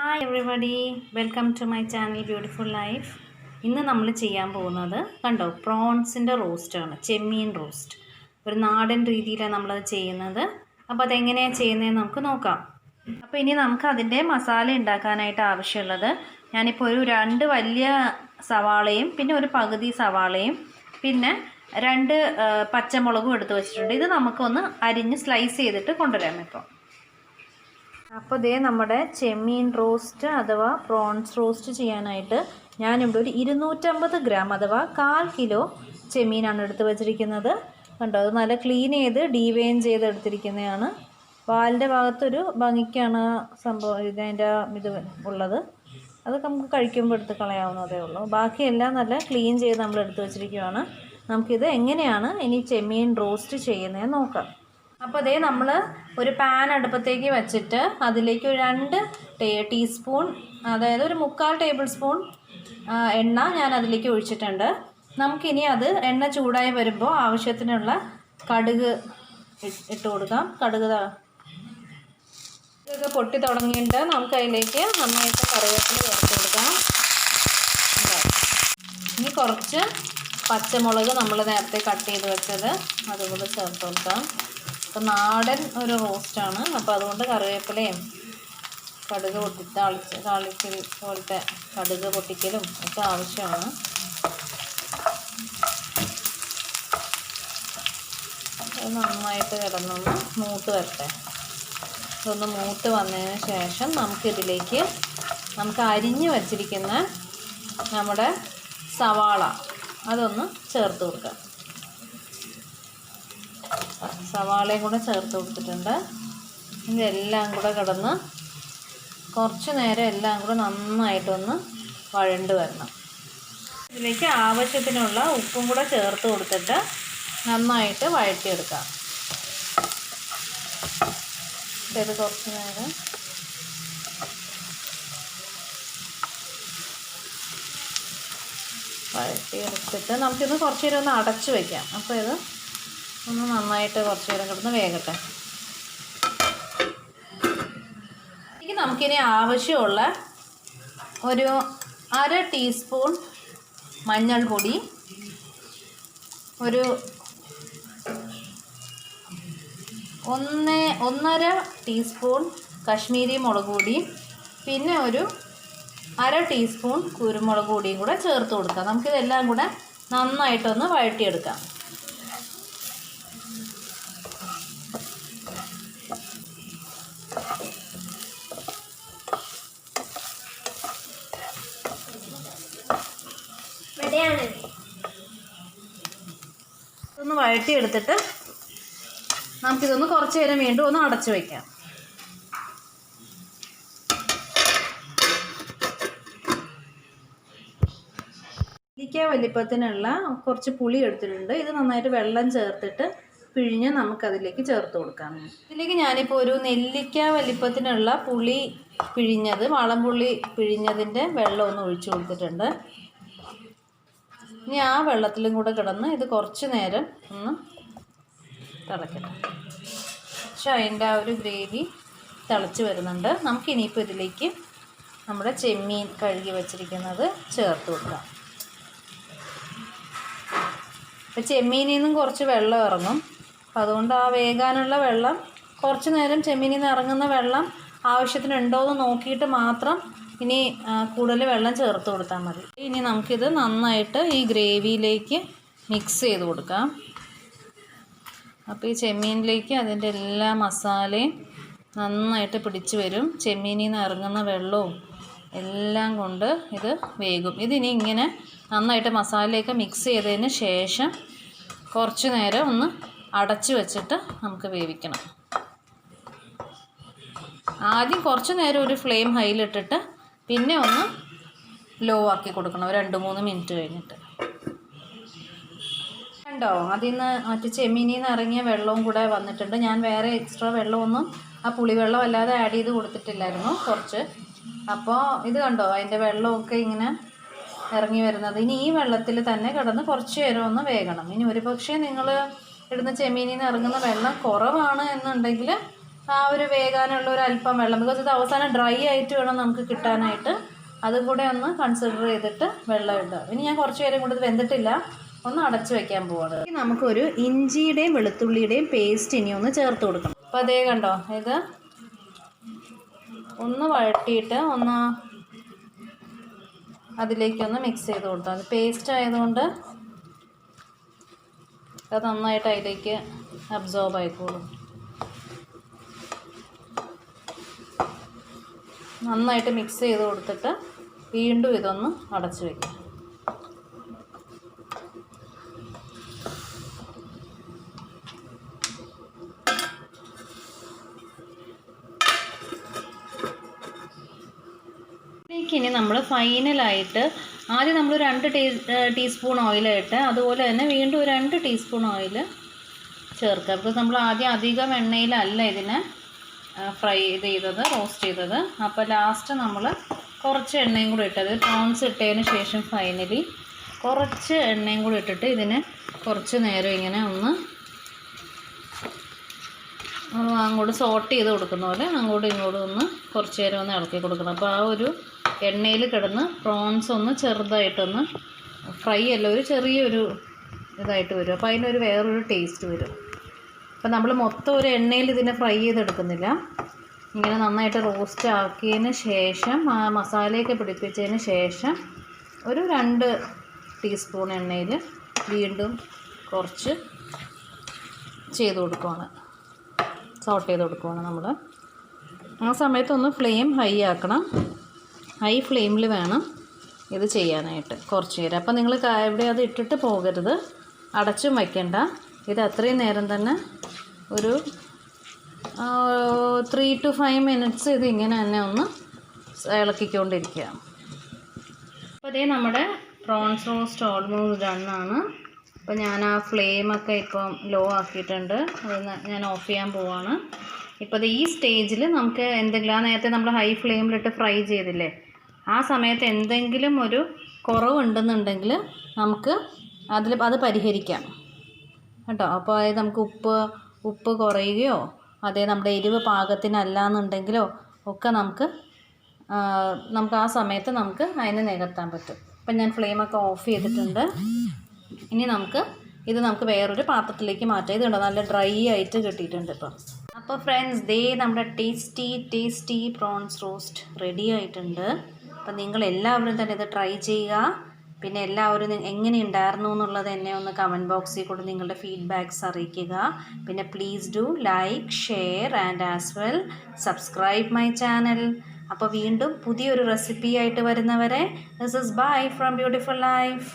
Hi everybody, welcome to my channel beautiful life. ഇന്ന് നമ്മൾ ചെയ്യാൻ പോകുന്നത് കണ്ടോ, പ്രോൺസിൻ്റെ റോസ്റ്റാണ്, ചെമ്മീൻ റോസ്റ്റ്. ഒരു നാടൻ രീതിയിലാണ് നമ്മളത് ചെയ്യുന്നത്. അപ്പോൾ അതെങ്ങനെയാണ് ചെയ്യുന്നതെന്ന് നമുക്ക് നോക്കാം. അപ്പോൾ ഇനി നമുക്ക് അതിൻ്റെ മസാല ഉണ്ടാക്കാനായിട്ട് ആവശ്യമുള്ളത്, ഞാനിപ്പോൾ ഒരു 2 വലിയ സവാളയും പിന്നെ ഒരു പകുതി സവാളയും പിന്നെ 2 പച്ചമുളകും എടുത്ത് വെച്ചിട്ടുണ്ട്. ഇത് നമുക്കൊന്ന് അരിഞ്ഞ് സ്ലൈസ് ചെയ്തിട്ട് കൊണ്ടുവരാം. അപ്പോൾ ഇതേ നമ്മുടെ ചെമ്മീൻ റോസ്റ്റ് അഥവാ പ്രോൺസ് റോസ്റ്റ് ചെയ്യാനായിട്ട് ഞാനിവിടെ ഒരു 250 ഗ്രാം അഥവാ 1/4 കിലോ ചെമ്മീനാണ് എടുത്ത് വെച്ചിരിക്കുന്നത്. കണ്ടോ, അത് നല്ല ക്ലീൻ ചെയ്ത് ഡീവെയിൻ ചെയ്ത് എടുത്തിരിക്കുന്നതാണ്. വാലിൻ്റെ ഭാഗത്തൊരു ഭംഗിക്കാണ് സംഭവം ഇതിൻ്റെ ഇത് ഉള്ളത്. അതൊക്കെ നമുക്ക് കഴിക്കുമ്പോൾ എടുത്ത് കളയാവുന്നതേ ഉള്ളൂ. ബാക്കിയെല്ലാം നല്ല ക്ലീൻ ചെയ്ത് നമ്മൾ എടുത്ത് വെച്ചിരിക്കുകയാണ്. നമുക്കിത് എങ്ങനെയാണ് ഇനി ചെമ്മീൻ റോസ്റ്റ് ചെയ്യുന്നതെന്ന് നോക്കാം. അപ്പോൾ അതേ നമ്മൾ ഒരു പാൻ അടുപ്പത്തേക്ക് വെച്ചിട്ട് അതിലേക്ക് ഒരു 2 ടീസ്പൂൺ, അതായത് ഒരു 3/4 ടേബിൾ സ്പൂൺ എണ്ണ ഞാൻ അതിലേക്ക് ഒഴിച്ചിട്ടുണ്ട്. നമുക്കിനി അത് എണ്ണ ചൂടായി വരുമ്പോൾ ആവശ്യത്തിനുള്ള കടുക് ഇട്ട് കൊടുക്കാം. ഇതൊക്കെ പൊട്ടി തുടങ്ങിയിട്ട് നമുക്ക് അതിലേക്ക് നന്നായിട്ട് കറിവേപ്പില ചേർത്ത് കൊടുക്കാം. ഇനി കുറച്ച് പച്ചമുളക് നമ്മൾ നേരത്തെ കട്ട് ചെയ്ത് വെച്ചത് അതുപോലെ ചേർത്ത് കൊടുക്കാം. അപ്പോൾ നാടൻ ഒരു റോസ്റ്റാണ്, അപ്പോൾ അതുകൊണ്ട് കറിവേപ്പിലയും കടുക് താളിക്കൽ പോലത്തെ കടുക് പൊട്ടിക്കലും ഒക്കെ ആവശ്യമാണ്. അത് നന്നായിട്ട് കിടന്നൊന്ന് മൂത്ത് വരട്ടെ. ഇതൊന്ന് മൂത്ത് വന്നതിന് ശേഷം നമുക്കിതിലേക്ക് നമുക്ക് അരിഞ്ഞ് വച്ചിരിക്കുന്ന നമ്മുടെ സവാള അതൊന്ന് ചേർത്ത് കൊടുക്കാം. സവാളയും കൂടെ ചേർത്ത് കൊടുത്തിട്ടുണ്ട്. ഇതെല്ലാം കൂടെ കിടന്ന് കുറച്ച് നേരം എല്ലാം കൂടെ നന്നായിട്ടൊന്ന് വഴണ്ട് വരണം. ഇതിലേക്ക് ആവശ്യത്തിനുള്ള ഉപ്പും കൂടെ ചേർത്ത് കൊടുത്തിട്ട് നന്നായിട്ട് വഴറ്റിയെടുക്കാം. ഇത് കുറച്ച് നേരം വഴറ്റിയെടുത്തിട്ട് നമുക്കിത് കുറച്ച് നേരം ഒന്ന് അടച്ചു വയ്ക്കാം. അപ്പോൾ ഇത് ഒന്ന് നന്നായിട്ട് കുറച്ച് നേരം കിടന്ന് വേകട്ടെ. നമുക്കിനി ആവശ്യമുള്ള ഒരു 1/2 ടീസ്പൂൺ മഞ്ഞൾപ്പൊടി, ഒരു 1.5 ടീസ്പൂൺ കശ്മീരി മുളക് പൊടി, പിന്നെ ഒരു 1/2 ടീസ്പൂൺ കുരുമുളക് പൊടിയും കൂടെ ചേർത്ത് കൊടുക്കാം. നമുക്കിതെല്ലാം കൂടെ നന്നായിട്ടൊന്ന് വഴറ്റിയെടുക്കാം. ഇതൊന്ന് വഴറ്റിയെടുത്തിട്ട് നമുക്കിതൊന്ന് കുറച്ച് നേരം വീണ്ടും ഒന്ന് അടച്ചു വയ്ക്കാം. വലിപ്പത്തിനുള്ള കുറച്ച് പുളി എടുത്തിട്ടുണ്ട്. ഇത് നന്നായിട്ട് വെള്ളം ചേർത്തിട്ട് പിഴിഞ്ഞ് നമുക്കതിലേക്ക് ചേർത്ത് കൊടുക്കാം. ഇതിലേക്ക് ഞാനിപ്പോൾ ഒരു നെല്ലിക്ക വലിപ്പത്തിനുള്ള പുളി പിഴിഞ്ഞത്, വാളംപുള്ളി പിഴിഞ്ഞതിൻ്റെ വെള്ളം ഒന്ന് ഒഴിച്ചു കൊടുത്തിട്ടുണ്ട്. ഇനി ആ വെള്ളത്തിലും കൂടെ കിടന്ന് ഇത് കുറച്ച് നേരം ഒന്ന് തിളയ്ക്കണം. പക്ഷെ അതിൻ്റെ ആ ഒരു ഗ്രേവി തിളച്ച് വരുന്നുണ്ട്. നമുക്കിനിയിപ്പോൾ ഇതിലേക്ക് നമ്മുടെ ചെമ്മീൻ കഴുകി വച്ചിരിക്കുന്നത് ചേർത്ത് കൊടുക്കാം. ഇപ്പോൾ ചെമ്മീനിൽ നിന്നും കുറച്ച് വെള്ളം ഇറങ്ങും. അപ്പോൾ അതുകൊണ്ട് ആ വേകാനുള്ള വെള്ളം, കുറച്ച് നേരം ചെമ്മീനിൽ നിന്ന് ഇറങ്ങുന്ന വെള്ളം ആവശ്യത്തിനുണ്ടോ എന്ന് നോക്കിയിട്ട് മാത്രം ഇനി കൂടുതൽ വെള്ളം ചേർത്ത് കൊടുത്താൽ മതി. ഇനി നമുക്കിത് നന്നായിട്ട് ഈ ഗ്രേവിയിലേക്ക് മിക്സ് ചെയ്ത് കൊടുക്കാം. അപ്പോൾ ഈ ചെമ്മീനിലേക്ക് അതിൻ്റെ എല്ലാ മസാലയും നന്നായിട്ട് പിടിച്ച് വരും. ചെമ്മീനിൽ നിന്ന് ഇറങ്ങുന്ന വെള്ളവും എല്ലാം കൊണ്ട് ഇത് വേകും. ഇതിനി ഇങ്ങനെ നന്നായിട്ട് മസാലയൊക്കെ മിക്സ് ചെയ്തതിന് ശേഷം കുറച്ച് നേരം ഒന്ന് അടച്ചു വെച്ചിട്ട് നമുക്ക് വേവിക്കണം. ആദ്യം കുറച്ച് നേരം ഒരു ഫ്ലെയിം ഹൈയിലിട്ടിട്ട് പിന്നെ ഒന്ന് ലോ ആക്കി കൊടുക്കണം, ഒരു 2-3 മിനിറ്റ് കഴിഞ്ഞിട്ട്. കണ്ടോ, അതിൽ നിന്ന് മറ്റു ചെമ്മീനിൽ നിന്ന് ഇറങ്ങിയ വെള്ളവും കൂടെ വന്നിട്ടുണ്ട്. ഞാൻ വേറെ എക്സ്ട്രാ വെള്ളമൊന്നും ആ പുളിവെള്ളം അല്ലാതെ ആഡ് ചെയ്ത് കൊടുത്തിട്ടില്ലായിരുന്നു കുറച്ച്. അപ്പോൾ ഇത് കണ്ടോ, അതിൻ്റെ വെള്ളമൊക്കെ ഇങ്ങനെ ഇറങ്ങി വരുന്നത്. ഇനി ഈ വെള്ളത്തിൽ തന്നെ കിടന്ന് കുറച്ച് നേരം ഒന്ന് വേകണം. ഇനി ഒരു പക്ഷേ നിങ്ങൾ ഇടുന്ന ചെമ്മീനിൽ നിന്ന് ഇറങ്ങുന്ന വെള്ളം കുറവാണ് എന്നുണ്ടെങ്കിൽ ആ ഒരു വേകാനുള്ള ഒരു അല്പം വെള്ളം, ബിക്കോസ് ഇത് അവസാനം ഡ്രൈ ആയിട്ട് വേണം നമുക്ക് കിട്ടാനായിട്ട്. അതും കൂടെ ഒന്ന് കൺസിഡർ ചെയ്തിട്ട് വെള്ളം ഇടുക. ഇനി ഞാൻ കുറച്ച് നേരം കൊണ്ട് ഇത് വെന്തിട്ടില്ല, ഒന്ന് അടച്ചു വെക്കാൻ പോവാണ്. നമുക്കൊരു ഇഞ്ചിയുടെയും വെളുത്തുള്ളിയുടെയും പേസ്റ്റ് ഇനി ഒന്ന് ചേർത്ത് കൊടുക്കണം. അപ്പോൾ അതേ കണ്ടോ, ഇത് ഒന്ന് വഴട്ടിയിട്ട് ഒന്ന് അതിലേക്കൊന്ന് മിക്സ് ചെയ്ത് കൊടുത്താൽ അത് പേസ്റ്റ് ആയതുകൊണ്ട് അത് നന്നായിട്ട് അതിലേക്ക് അബ്സോർബ് ആയിക്കോളും. നന്നായിട്ട് മിക്സ് ചെയ്ത് കൊടുത്തിട്ട് വീണ്ടും ഇതൊന്ന് അടച്ചു വയ്ക്കാം. ഇനി നമ്മൾ ഫൈനലായിട്ട് ആദ്യം നമ്മൾ 2 ടീസ്പൂൺ ഓയിൽ ഇട്ട്, അതുപോലെ തന്നെ വീണ്ടും 2 ടീസ്പൂൺ ഓയിൽ ചേർക്കുക. ബിക്കോസ് നമ്മൾ ആദ്യം അധികം എണ്ണയിലല്ല ഇതിനെ ഫ്രൈ ചെയ്തത്, റോസ്റ്റ് ചെയ്തത്. അപ്പോൾ ലാസ്റ്റ് നമ്മൾ കുറച്ച് എണ്ണയും കൂടി ഇട്ടത്, പ്രോൺസ് ഇട്ടതിന് ശേഷം ഫൈനലി കുറച്ച് എണ്ണയും കൂടി ഇട്ടിട്ട് ഇതിനെ കുറച്ച് നേരം ഇങ്ങനെ ഒന്ന് അങ്ങോട്ട് സോട്ട് ചെയ്ത് കൊടുക്കുന്ന പോലെ അങ്ങോട്ടും ഇങ്ങോട്ടും ഒന്ന് കുറച്ച് നേരം ഒന്ന് ഇളക്കി കൊടുക്കണം. അപ്പോൾ ആ ഒരു എണ്ണയിൽ കിടന്ന് പ്രോൺസ് ഒന്ന് ചെറുതായിട്ടൊന്ന് ഫ്രൈ അല്ല, ഒരു ചെറിയൊരു ഇതായിട്ട് വരും. അപ്പോൾ അതിനൊരു വേറൊരു ടേസ്റ്റ് വരും. അപ്പോൾ നമ്മൾ മൊത്തം ഒരു എണ്ണയിൽ ഇതിനെ ഫ്രൈ ചെയ്തെടുക്കുന്നില്ല, ഇങ്ങനെ നന്നായിട്ട് റോസ്റ്റ് ആക്കിയതിന് ശേഷം ആ മസാലയൊക്കെ പിടിപ്പിച്ചതിന് ശേഷം ഒരു 2 ടീസ്പൂൺ എണ്ണയിൽ വീണ്ടും കുറച്ച് ചെയ്ത് കൊടുക്കുവാണ്, സോട്ട് ചെയ്ത് കൊടുക്കുവാണ് നമ്മൾ. ആ സമയത്തൊന്ന് ഫ്ലെയിം ഹൈ ആക്കണം, ഹൈ ഫ്ലെയിമിൽ വേണം ഇത് ചെയ്യാനായിട്ട് കുറച്ച് നേരം. അപ്പോൾ നിങ്ങൾ ഇവിടെ അത് ഇട്ടിട്ട് പോകരുത്, അടച്ചും വയ്ക്കണ്ട. ഇത് അത്രയും നേരം തന്നെ ഒരു 3 to 5 മിനിറ്റ്സ് ഇത് ഇങ്ങനെ തന്നെ ഒന്ന് ഇളക്കിക്കൊണ്ടിരിക്കുക. അപ്പോൾ ഇതേ നമ്മുടെ പ്രോൺസ് റോസ്റ്റ് ഓൾമോസ്റ്റ് ഡണ്ണാണ്. അപ്പോൾ ഞാൻ ആ ഫ്ലെയിമൊക്കെ ഇപ്പം ലോ ആക്കിയിട്ടുണ്ട്, അത് ഞാൻ ഓഫ് ചെയ്യാൻ പോവാണ്. ഇപ്പോൾ ഈ സ്റ്റേജിൽ നമുക്ക് എന്തെങ്കിലും, ആ നേരത്തെ നമ്മൾ ഹൈ ഫ്ലെയിമിലിട്ട് ഫ്രൈ ചെയ്തില്ലേ, ആ സമയത്ത് എന്തെങ്കിലും ഒരു കുറവുണ്ടെന്നുണ്ടെങ്കിൽ നമുക്ക് അത് പരിഹരിക്കാം കേട്ടോ. അപ്പോൾ അതായത് നമുക്ക് ഉപ്പ് കുറയുകയോ അതേ നമ്മുടെ എരിവ് പാകത്തിനല്ല എന്നുണ്ടെങ്കിലോ ഒക്കെ നമുക്ക് ആ സമയത്ത് നമുക്ക് അതിനെ നികത്താൻ പറ്റും. അപ്പം ഞാൻ ഫ്ലെയിമൊക്കെ ഓഫ് ചെയ്തിട്ടുണ്ട്. ഇനി നമുക്ക് വേറൊരു പാത്രത്തിലേക്ക് മാറ്റാം. ഇത് കണ്ടോ, നല്ല ഡ്രൈ ആയിട്ട് കിട്ടിയിട്ടുണ്ട് ഇപ്പം. അപ്പോൾ ഫ്രണ്ട്സ്, നമ്മുടെ ടേസ്റ്റി പ്രോൺസ് റോസ്റ്റ് റെഡി ആയിട്ടുണ്ട്. അപ്പം നിങ്ങളെല്ലാവരും തന്നെ ഇത് ട്രൈ ചെയ്യുക. പിന്നെ എല്ലാവരും എങ്ങനെ ഉണ്ടായിരുന്നു എന്നുള്ളത് എന്നെ ഒന്ന് കമൻറ്റ് ബോക്സിൽ കൂടെ നിങ്ങളുടെ ഫീഡ്ബാക്ക്സ് അറിയിക്കുക. പിന്നെ please do like, share and as well subscribe my channel. അപ്പോൾ വീണ്ടും പുതിയൊരു റെസിപ്പി ആയിട്ട് വരുന്നവരെ, this is bye from beautiful life.